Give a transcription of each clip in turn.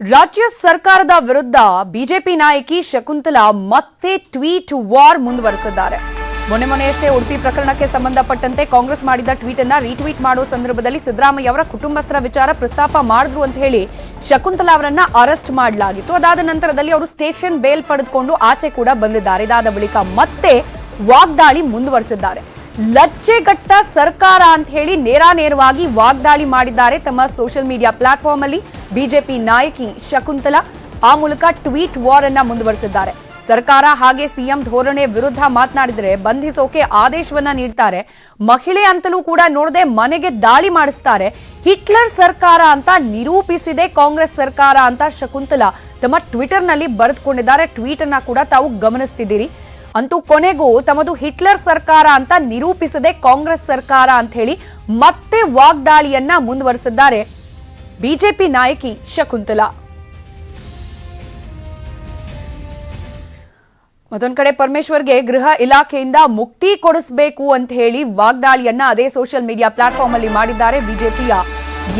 ರಾಜ್ಯ ಸರ್ಕಾರದ ವಿರುದ್ಧ ಬಿಜೆಪಿ ನಾಯಕಿ ಶಕುಂತಲಾ ಮತ್ತೆ ಟ್ವೀಟ್ ವಾರ್ ಮುಂದುವರೆಸಿದ್ದಾರೆ. ಮೊನ್ನೆಯಷ್ಟೇ ಉಡುಪಿ ಪ್ರಕರಣಕ್ಕೆ ಸಂಬಂಧಪಟ್ಟಂತೆ ಕಾಂಗ್ರೆಸ್ ಮಾಡಿದ ಟ್ವೀಟ್ ಅನ್ನು ರೀಟ್ವೀಟ್ ಮಾಡುವ ಸಂದರ್ಭದಲ್ಲಿ ಸಿದ್ದರಾಮಯ್ಯ ಅವರ ಕುಟುಂಬಸ್ಥರ ವಿಚಾರ ಪ್ರಸ್ತಾಪ ಮಾಡಿದ್ರು ಅಂತ ಹೇಳಿ ಶಕುಂತಲಾ ಅವರನ್ನ ಅರೆಸ್ಟ್ ಮಾಡಲಾಗಿತ್ತು. ಅದಾದ ನಂತರದಲ್ಲಿ ಅವರು ಸ್ಟೇಷನ್ ಬೇಲ್ ಪಡೆದುಕೊಂಡು ಆಚೆ ಕೂಡ ಬಂದಿದ್ದಾರೆ. ಇದಾದ ಬಳಿಕ ಮತ್ತೆ ವಾಗ್ದಾಳಿ ಮುಂದುವರೆಸಿದ್ದಾರೆ. ಲಜ್ಜೆಗಟ್ಟ ಸರ್ಕಾರ ಅಂತ ಹೇಳಿ ನೇರವಾಗಿ ವಾಗ್ದಾಳಿ ಮಾಡಿದ್ದಾರೆ ತಮ್ಮ ಸೋಷಿಯಲ್ ಮೀಡಿಯಾ ಪ್ಲಾಟ್ಫಾರ್ಮ್ ಅಲ್ಲಿ. ಬಿಜೆಪಿ ನಾಯಕಿ ಶಕುಂತಲಾ ಆ ಮೂಲಕ ಟ್ವೀಟ್ ವಾರ್ ಅನ್ನ ಮುಂದುವರೆಸಿದ್ದಾರೆ. ಸರ್ಕಾರ ಹಾಗೆ ಸಿಎಂ ಧೋರಣೆ ವಿರುದ್ಧ ಮಾತನಾಡಿದರೆ ಬಂಧಿಸೋಕೆ ಆದೇಶವನ್ನ ನೀಡ್ತಾರೆ. ಮಹಿಳೆ ಅಂತಲೂ ಕೂಡ ನೋಡದೆ ಮನೆಗೆ ದಾಳಿ ಮಾಡಿಸ್ತಾರೆ. ಹಿಟ್ಲರ್ ಸರ್ಕಾರ ಅಂತ ನಿರೂಪಿಸಿದೆ ಕಾಂಗ್ರೆಸ್ ಸರ್ಕಾರ ಅಂತ ಶಕುಂತಲಾ ತಮ್ಮ ಟ್ವಿಟರ್ ನಲ್ಲಿ ಬರೆದುಕೊಂಡಿದ್ದಾರೆ. ಟ್ವೀಟ್ ಅನ್ನ ಕೂಡ ತಾವು ಗಮನಿಸ್ತಿದ್ದೀರಿ. ಅಂತೂ ಕೊನೆಗೂ ತಮ್ಮದು ಹಿಟ್ಲರ್ ಸರ್ಕಾರ ಅಂತ ನಿರೂಪಿಸದೆ ಕಾಂಗ್ರೆಸ್ ಸರ್ಕಾರ ಅಂತ ಹೇಳಿ ಮತ್ತೆ ವಾಗ್ದಾಳಿಯನ್ನ ಮುಂದುವರೆಸಿದ್ದಾರೆ ಬಿಜೆಪಿ ನಾಯಕಿ ಶಕುಂತಲಾ. ಮತ್ತೊಂದು ಕಡೆ ಪರಮೇಶ್ವರ್ಗೆ ಗೃಹ ಇಲಾಖೆಯಿಂದ ಮುಕ್ತಿ ಕೊಡಿಸಬೇಕು ಅಂತ ಹೇಳಿ ವಾಗ್ದಾಳಿಯನ್ನ ಅದೇ ಸೋಷಿಯಲ್ ಮೀಡಿಯಾ ಪ್ಲಾಟ್ಫಾರ್ಮ್ ಅಲ್ಲಿ ಮಾಡಿದ್ದಾರೆ ಬಿಜೆಪಿಯ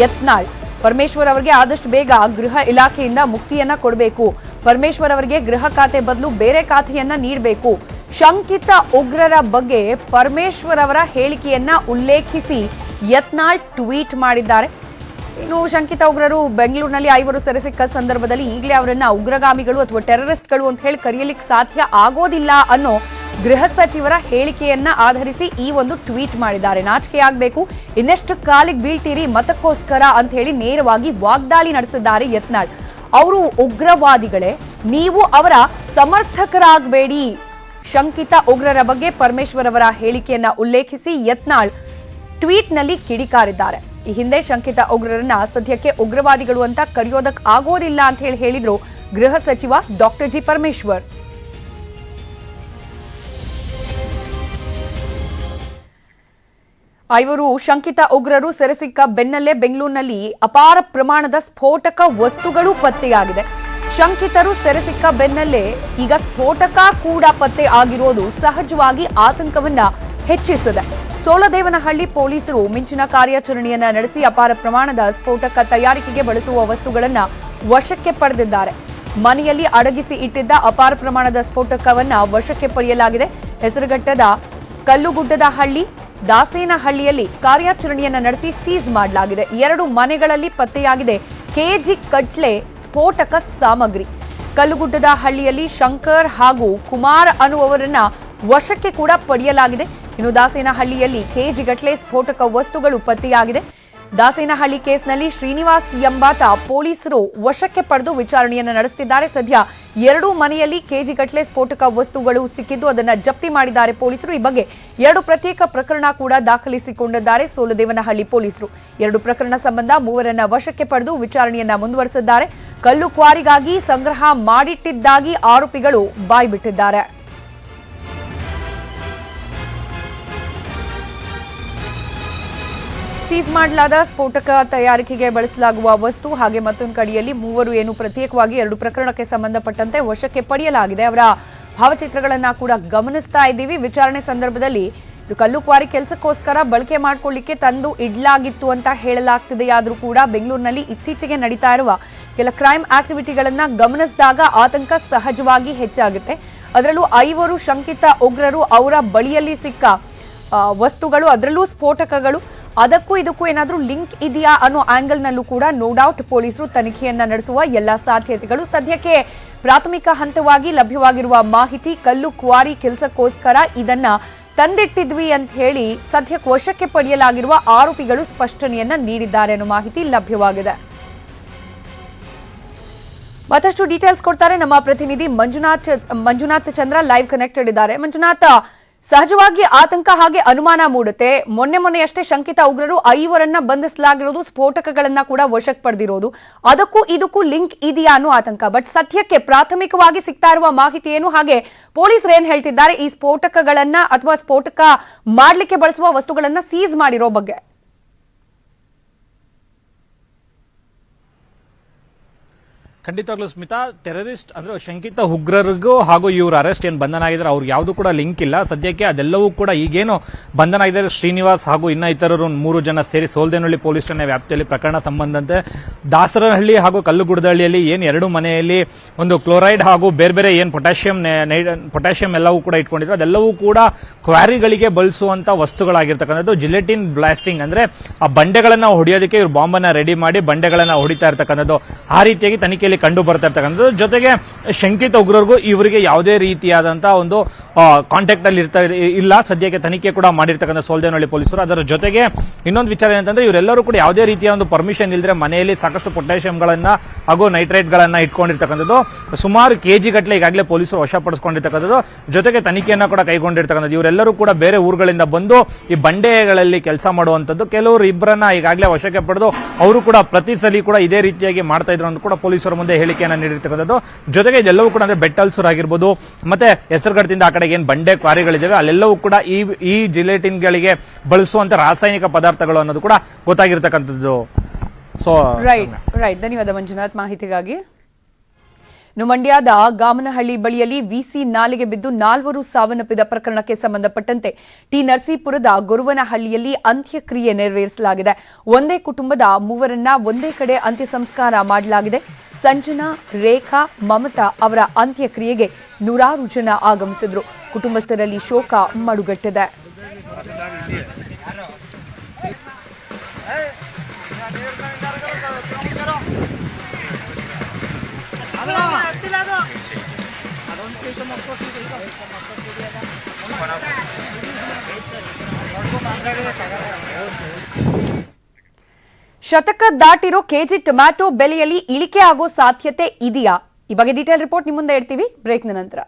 ಯತ್ನಾಳ್. ಪರಮೇಶ್ವರ್ ಅವರಿಗೆ ಆದಷ್ಟು ಬೇಗ ಗೃಹ ಇಲಾಖೆಯಿಂದ ಮುಕ್ತಿಯನ್ನ ಕೊಡಬೇಕು, ಪರಮೇಶ್ವರ್ ಅವರಿಗೆ ಗೃಹ ಖಾತೆ ಬದಲು ಬೇರೆ ಖಾತೆಯನ್ನ ನೀಡಬೇಕು. ಶಂಕಿತ ಉಗ್ರರ ಬಗ್ಗೆ ಪರಮೇಶ್ವರ್ ಅವರ ಹೇಳಿಕೆಯನ್ನ ಉಲ್ಲೇಖಿಸಿ ಯತ್ನಾಳ್ ಟ್ವೀಟ್ ಮಾಡಿದ್ದಾರೆ. ಇನ್ನು ಶಂಕಿತ ಉಗ್ರರು ಬೆಂಗಳೂರಿನಲ್ಲಿ 5 ಸೆರೆ ಸಿಕ್ಕ ಸಂದರ್ಭದಲ್ಲಿ ಈಗಲೇ ಅವರನ್ನ ಉಗ್ರಗಾಮಿಗಳು ಅಥವಾ ಟೆರರಿಸ್ಟ್ಗಳು ಅಂತ ಹೇಳಿ ಕರೆಯಲಿಕ್ಕೆ ಸಾಧ್ಯ ಆಗೋದಿಲ್ಲ ಅನ್ನೋ ಗೃಹ ಸಚಿವರ ಹೇಳಿಕೆಯನ್ನ ಆಧರಿಸಿ ಈ ಒಂದು ಟ್ವೀಟ್ ಮಾಡಿದ್ದಾರೆ. ನಾಚಿಕೆ ಆಗಬೇಕು, ಇನ್ನೆಷ್ಟು ಕಾಲಿಗೆ ಬೀಳ್ತೀರಿ ಮತಕ್ಕೋಸ್ಕರ ಅಂತ ಹೇಳಿ ನೇರವಾಗಿ ವಾಗ್ದಾಳಿ ನಡೆಸಿದ್ದಾರೆ ಯತ್ನಾಳ್. ಅವರು ಉಗ್ರವಾದಿಗಳೇ, ನೀವು ಅವರ ಸಮರ್ಥಕರಾಗಬೇಡಿ. ಶಂಕಿತ ಉಗ್ರರ ಬಗ್ಗೆ ಪರಮೇಶ್ವರ್ ಅವರ ಹೇಳಿಕೆಯನ್ನ ಉಲ್ಲೇಖಿಸಿ ಯತ್ನಾಳ್ ಟ್ವೀಟ್ ನಲ್ಲಿ ಕಿಡಿಕಾರಿದ್ದಾರೆ. ಈ ಹಿಂದೆ ಶಂಕಿತ ಉಗ್ರರನ್ನ ಸದ್ಯಕ್ಕೆ ಉಗ್ರವಾದಿಗಳು ಅಂತ ಕರೆಯೋದಕ್ಕೆ ಆಗೋದಿಲ್ಲ ಅಂತ ಹೇಳಿದ್ರು ಗೃಹ ಸಚಿವ ಡಾಕ್ಟರ್ ಜಿ ಪರಮೇಶ್ವರ್. ಐವರು ಶಂಕಿತ ಉಗ್ರರು ಸೆರೆ ಸಿಕ್ಕ ಬೆನ್ನಲ್ಲೇ ಬೆಂಗಳೂರಿನಲ್ಲಿ ಅಪಾರ ಪ್ರಮಾಣದ ಸ್ಫೋಟಕ ವಸ್ತುಗಳು ಪತ್ತೆಯಾಗಿದೆ. ಶಂಕಿತರು ಸೆರೆ ಸಿಕ್ಕ ಬೆನ್ನಲ್ಲೇ ಈಗ ಸ್ಫೋಟಕ ಕೂಡ ಪತ್ತೆ ಆಗಿರೋದು ಸಹಜವಾಗಿ ಆತಂಕವನ್ನ ಹೆಚ್ಚಿಸಿದೆ. ಸೋಲದೇವನಹಳ್ಳಿ ಪೊಲೀಸರು ಮಿಂಚಿನ ಕಾರ್ಯಾಚರಣೆಯನ್ನ ನಡೆಸಿ ಅಪಾರ ಪ್ರಮಾಣದ ಸ್ಫೋಟಕ ತಯಾರಿಕೆಗೆ ಬಳಸುವ ವಸ್ತುಗಳನ್ನ ವಶಕ್ಕೆ ಪಡೆದಿದ್ದಾರೆ. ಮನೆಯಲ್ಲಿ ಅಡಗಿಸಿ ಇಟ್ಟಿದ್ದ ಅಪಾರ ಪ್ರಮಾಣದ ಸ್ಫೋಟಕವನ್ನ ವಶಕ್ಕೆ ಪಡೆಯಲಾಗಿದೆ. ಹೆಸರುಘಟ್ಟದ ಕಲ್ಲುಗುಡ್ಡದ ಹಳ್ಳಿ, ದಾಸೇನಹಳ್ಳಿಯಲ್ಲಿ ಕಾರ್ಯಾಚರಣೆಯನ್ನ ನಡೆಸಿ ಸೀಸ್ ಮಾಡಲಾಗಿದೆ. 2 ಮನೆಗಳಲ್ಲಿ ಪತ್ತೆಯಾಗಿದೆ ಕೆಜಿ ಗಟ್ಟಲೆ ಸ್ಫೋಟಕ ಸಾಮಗ್ರಿ. ಕಲ್ಲುಗುಡ್ಡದ ಹಳ್ಳಿಯಲ್ಲಿ ಶಂಕರ್ ಹಾಗೂ ಕುಮಾರ್ ಅನ್ನುವವರನ್ನ ವಶಕ್ಕೆ ಕೂಡ ಪಡೆಯಲಾಗಿದೆ. ಇನ್ನು ದಾಸೇನಹಳ್ಳಿಯಲ್ಲಿ ಕೆಜಿ ಗಟ್ಟಲೆ ಸ್ಫೋಟಕ ವಸ್ತುಗಳು ಪತ್ತೆಯಾಗಿದೆ. ದಾಸೇನಹಳ್ಳಿ ಕೇಸ್ನಲ್ಲಿ ಶ್ರೀನಿವಾಸ್ ಎಂಬಾತ ಪೊಲೀಸರು ವಶಕ್ಕೆ ಪಡೆದು ವಿಚಾರಣೆಯನ್ನು ನಡೆಸುತ್ತಿದ್ದಾರೆ. ಸದ್ಯ 2 ಮನೆಯಲ್ಲಿ ಕೆಜಿ ಗಟ್ಟಲೆ ಸ್ಫೋಟಕ ವಸ್ತುಗಳು ಸಿಕ್ಕಿದ್ದು ಅದನ್ನ ಜಪ್ತಿ ಮಾಡಿದ್ದಾರೆ ಪೊಲೀಸರು. ಈ ಬಗ್ಗೆ 2 ಪ್ರತ್ಯೇಕ ಪ್ರಕರಣ ಕೂಡ ದಾಖಲಿಸಿಕೊಂಡಿದ್ದಾರೆ ಸೋಲದೇವನಹಳ್ಳಿ ಪೊಲೀಸರು. 2 ಪ್ರಕರಣ ಸಂಬಂಧ 3ರನ್ನ ವಶಕ್ಕೆ ಪಡೆದು ವಿಚಾರಣೆಯನ್ನ ಮುಂದುವರೆಸಿದ್ದಾರೆ. ಕಲ್ಲು ಕ್ವಾರಿಗಾಗಿ ಸಂಗ್ರಹ ಮಾಡಿಟ್ಟಿದ್ದಾಗಿ ಆರೋಪಿಗಳು ಬಾಯ್ಬಿಟ್ಟಿದ್ದಾರೆ. ಸೀಸ್ ಮಾಡಲಾದ ಸ್ಫೋಟಕ ತಯಾರಿಕೆಗೆ ಬಳಸಲಾಗುವ ವಸ್ತು ಹಾಗೆ ಮತ್ತೊಂದು ಕಡೆಯಲ್ಲಿ 3 ಏನು ಪ್ರತ್ಯೇಕವಾಗಿ 2 ಪ್ರಕರಣಕ್ಕೆ ಸಂಬಂಧಪಟ್ಟಂತೆ ವಶಕ್ಕೆ ಪಡೆಯಲಾಗಿದೆ. ಅವರ ಭಾವಚಿತ್ರಗಳನ್ನ ಕೂಡ ಗಮನಿಸ್ತಾ ಇದ್ದೀವಿ. ವಿಚಾರಣೆ ಸಂದರ್ಭದಲ್ಲಿ ಇದು ಕಲ್ಲು ಕ್ವಾರಿ ಕೆಲಸಕ್ಕೋಸ್ಕರ ಬಳಕೆ ಮಾಡಿಕೊಳ್ಳಿಕ್ಕೆ ತಂದು ಇಡಲಾಗಿತ್ತು ಅಂತ ಹೇಳಲಾಗ್ತಿದೆಯಾದರೂ ಕೂಡ ಬೆಂಗಳೂರಿನಲ್ಲಿ ಇತ್ತೀಚೆಗೆ ನಡೀತಾ ಇರುವ ಕೆಲ ಕ್ರೈಮ್ ಆಕ್ಟಿವಿಟಿಗಳನ್ನ ಗಮನಿಸಿದಾಗ ಆತಂಕ ಸಹಜವಾಗಿ ಹೆಚ್ಚಾಗುತ್ತೆ. ಅದರಲ್ಲೂ 5 ಶಂಕಿತ ಉಗ್ರರು ಅವರ ಬಳಿಯಲ್ಲಿ ಸಿಕ್ಕ ವಸ್ತುಗಳು, ಅದರಲ್ಲೂ ಸ್ಫೋಟಕಗಳು, ಅದಕ್ಕೂ ಇದಕ್ಕೂ ಏನಾದರೂ ಲಿಂಕ್ ಇದೆಯಾ ಅನ್ನೋ ಆಂಗಲ್ ನಲ್ಲೂ ಕೂಡ ನೋ ಡೌಟ್ ಪೊಲೀಸರು ತನಿಖೆಯನ್ನ ನಡೆಸುವ ಎಲ್ಲಾ ಸಾಧ್ಯತೆಗಳು. ಸದ್ಯಕ್ಕೆ ಪ್ರಾಥಮಿಕ ಹಂತವಾಗಿ ಲಭ್ಯವಾಗಿರುವ ಮಾಹಿತಿ ಕಲ್ಲು ಕ್ವಾರಿ ಕೆಲಸಕ್ಕೋಸ್ಕರ ಇದನ್ನ ತಂದಿಟ್ಟಿದ್ವಿ ಅಂತ ಹೇಳಿ ಸದ್ಯಕ್ಕೆ ವಶಕ್ಕೆ ಪಡೆಯಲಾಗಿರುವ ಆರೋಪಿಗಳು ಸ್ಪಷ್ಟನೆಯನ್ನ ನೀಡಿದ್ದಾರೆ ಅನ್ನೋ ಮಾಹಿತಿ ಲಭ್ಯವಾಗಿದೆ. ಮತ್ತಷ್ಟು ಡೀಟೇಲ್ಸ್ ಕೊಡ್ತಾರೆ ನಮ್ಮ ಪ್ರತಿನಿಧಿ ಮಂಜುನಾಥ್ ಚಂದ್ರ ಲೈವ್ ಕನೆಕ್ಟೆಡ್ ಇದ್ದಾರೆ. ಮಂಜುನಾಥ್, ಸಹಜವಾಗಿ ಆತಂಕ ಹಾಗೆ ಅನುಮಾನ ಮೂಡುತ್ತೆ. ಮೊನ್ನೆಯಷ್ಟೇ ಶಂಕಿತ ಉಗ್ರರು 5ರನ್ನ ಬಂಧಿಸಲಾಗಿರೋದು, ಸ್ಫೋಟಕಗಳನ್ನ ಕೂಡ ವಶಕ್ಕೆ ಪಡೆದಿರೋದು, ಅದಕ್ಕೂ ಇದಕ್ಕೂ ಲಿಂಕ್ ಇದೆಯಾ ಅನ್ನೋ ಆತಂಕ. ಬಟ್ ಸದ್ಯಕ್ಕೆ ಪ್ರಾಥಮಿಕವಾಗಿ ಸಿಗ್ತಾ ಇರುವ ಮಾಹಿತಿ ಏನು, ಹಾಗೆ ಪೊಲೀಸರು ಏನ್ ಹೇಳ್ತಿದ್ದಾರೆ ಈ ಸ್ಫೋಟಕಗಳನ್ನ ಅಥವಾ ಸ್ಫೋಟಕ ಮಾಡ್ಲಿಕ್ಕೆ ಬಳಸುವ ವಸ್ತುಗಳನ್ನ ಸೀಸ್ ಮಾಡಿರೋ ಬಗ್ಗೆ? ಖಂಡಿತವಾಗ್ಲೂ ಸ್ಮಿತಾ, ಟೆರರಿಸ್ಟ್ ಅಂದ್ರೆ ಶಂಕಿತ ಉಗ್ರರಿಗೂ ಹಾಗೂ ಇವ್ರ ಅರೆಸ್ಟ್ ಏನ್ ಬಂಧನ ಆಗಿದ್ದಾರೆ ಅವ್ರಿಗೆ ಯಾವ್ದು ಕೂಡ ಲಿಂಕ್ ಇಲ್ಲ. ಸದ್ಯಕ್ಕೆ ಅದೆಲ್ಲವೂ ಕೂಡ ಈಗೇನು ಬಂಧನ ಆಗಿದ್ದಾರೆ ಶ್ರೀನಿವಾಸ್ ಹಾಗೂ ಇನ್ನ ಇತರರು 3 ಜನ ಸೇರಿ ಸೋಲ್ದೇನಹಳ್ಳಿ ಪೊಲೀಸ್ ಠಾಣೆ ವ್ಯಾಪ್ತಿಯಲ್ಲಿ ಪ್ರಕರಣ ಸಂಬಂಧಂತೆ ದಾಸರಹಳ್ಳಿ ಹಾಗೂ ಕಲ್ಲುಗುಡದಹಳ್ಳಿಯಲ್ಲಿ ಏನ್ 2 ಮನೆಯಲ್ಲಿ ಒಂದು ಕ್ಲೋರೈಡ್ ಹಾಗೂ ಬೇರೆ ಬೇರೆ ಏನ್ ಪೊಟ್ಯಾಷಿಯಂ ಎಲ್ಲವೂ ಕೂಡ ಇಟ್ಕೊಂಡಿದ್ರು, ಅದೆಲ್ಲವೂ ಕೂಡ ಕ್ವಾರಿಗಳಿಗೆ ಬಳಸುವಂತ ವಸ್ತುಗಳಾಗಿರ್ತಕ್ಕಂಥದ್ದು. ಜಿಲೆಟಿನ್ ಬ್ಲಾಸ್ಟಿಂಗ್ ಅಂದ್ರೆ ಆ ಬಂಡೆಗಳನ್ನ ಹೊಡೆಯೋದಕ್ಕೆ ಇವ್ರು ಬಾಂಬ್ ಅನ್ನ ರೆಡಿ ಮಾಡಿ ಬಂಡೆಗಳನ್ನ ಹೊಡಿತಾ ಇರ್ತಕ್ಕಂಥದ್ದು. ಆ ರೀತಿಯಾಗಿ ತನಿಖೆಯಲ್ಲಿ ಕಂಡು ಬರ್ತಾ ಇರ್ತಕ್ಕಂಥದ್ದು. ಜೊತೆಗೆ ಶಂಕಿತ ಉಗ್ರರಿಗೂ ಇವರಿಗೆ ಯಾವುದೇ ರೀತಿಯಾದಂತಹ ಒಂದು ಕಾಂಟ್ಯಾಕ್ಟ್ ಅಲ್ಲಿ ಇಲ್ಲ. ಸದ್ಯಕ್ಕೆ ತನಿಖೆ ಕೂಡ ಮಾಡಿರ್ತಕ್ಕಂಥ ಸೋಲ್ದೇನಹಳ್ಳಿ ಪೊಲೀಸರು. ಅದರ ಜೊತೆಗೆ ಇನ್ನೊಂದು ವಿಚಾರ ಏನಂತಂದ್ರೆ ಇವರೆಲ್ಲರೂ ಕೂಡ ಯಾವುದೇ ರೀತಿಯ ಒಂದು ಪರ್ಮಿಷನ್ ಇಲ್ಲದೆ ಮನೆಯಲ್ಲಿ ಸಾಕಷ್ಟು ಪೊಟ್ಯಾಷಿಯಂಗಳನ್ನ ಹಾಗೂ ನೈಟ್ರೇಟ್ ಗಳನ್ನ ಇಟ್ಕೊಂಡಿರ್ತಕ್ಕಂಥದ್ದು. ಸುಮಾರು ಕೆಜಿ ಗಟ್ಟಲೆ ಈಗಾಗಲೇ ಪೊಲೀಸರು ವಶಪಡಿಸಿಕೊಂಡಿರ್ತಕ್ಕಂಥದ್ದು. ಜೊತೆಗೆ ತನಿಖೆಯನ್ನ ಕೂಡ ಕೈಗೊಂಡಿರ್ತಕ್ಕಂಥದ್ದು. ಇವರೆಲ್ಲರೂ ಕೂಡ ಬೇರೆ ಊರುಗಳಿಂದ ಬಂದು ಈ ಬಂಡೆಗಳಲ್ಲಿ ಕೆಲಸ ಮಾಡುವಂತದ್ದು. ಕೆಲವರು ಇಬ್ಬರನ್ನ ಈಗಾಗಲೇ ವಶಕ್ಕೆ ಪಡೆದು ಅವರು ಕೂಡ ಪ್ರತಿ ಸಲ ಕೂಡ ಇದೇ ರೀತಿಯಾಗಿ ಮಾಡ್ತಾ ಇದ್ರು ಅಂತ ಕೂಡ ಪೊಲೀಸರ ಮುಂದೆ ಹೇಳಿಕೆಯನ್ನ ನೀಡಿರ್ತಕ್ಕಂಥದ್ದು. ಜೊತೆಗೆ ಇದೆಲ್ಲವೂ ಕೂಡ ಅಂದ್ರೆ ಬೆಟ್ಟಲ್ಸೂರ್ ಆಗಿರ್ಬೋದು ಮತ್ತೆ ಹೆಸರುಘಟ್ಟದಿಂದ ಆ ಕಡೆಗೆ ಏನ್ ಬಂಡೆ ಕ್ವಾರಿಗಳಿದಾವೆ ಅಲ್ಲೆಲ್ಲವೂ ಕೂಡ ಈ ಜಿಲೆಟಿನ್ ಗಳಿಗೆ ಬಳಸುವಂತ ರಾಸಾಯನಿಕ ಪದಾರ್ಥಗಳು ಅನ್ನೋದು ಕೂಡ ಗೊತ್ತಾಗಿರ್ತಕ್ಕಂಥದ್ದು. ಸೊ ರೈಟ್, ಧನ್ಯವಾದ ಮಂಜುನಾಥ್ ಮಾಹಿತಿಗಾಗಿ. ಮಂಡ್ಯದ ಗಾಮನಹಳ್ಳಿ ಬಳಿಯಲ್ಲಿ ವಿಸಿ ನಾಲೆಗೆ ಬಿದ್ದು 4 ಸಾವನ್ನಪ್ಪಿದ ಪ್ರಕರಣಕ್ಕೆ ಸಂಬಂಧಪಟ್ಟಂತೆ ಟಿ ನರಸೀಪುರದ ಗೊರುವನಹಳ್ಳಿಯಲ್ಲಿ ಅಂತ್ಯಕ್ರಿಯೆ ನೆರವೇರಿಸಲಾಗಿದೆ. ಒಂದೇ ಕುಟುಂಬದ 3ರನ್ನ ಒಂದೇ ಕಡೆ ಅಂತ್ಯ ಸಂಸ್ಕಾರ ಮಾಡಲಾಗಿದೆ. ಸಂಜನಾ, ರೇಖಾ, ಮಮತಾ ಅವರ ಅಂತ್ಯಕ್ರಿಯೆಗೆ 100 ಜನ ಆಗಮಿಸಿದ್ರು. ಕುಟುಂಬಸ್ಥರಲ್ಲಿ ಶೋಕ ಮಡುಗಟ್ಟಿದೆ. ಶತಕ ದಾಟಿರೋ ಕೆಜಿ ಟೊಮ್ಯಾಟೊ ಬೆಲೆಯಲ್ಲಿ ಇಳಿಕೆ ಆಗೋ ಸಾಧ್ಯತೆ ಇದೆಯಾ? ಈ ಬಗ್ಗೆ ಡೀಟೇಲ್ ರಿಪೋರ್ಟ್ ನಿಮ್ಮ ಮುಂದೆ ಇಡ್ತೀವಿ ಬ್ರೇಕ್ನ ನಂತರ.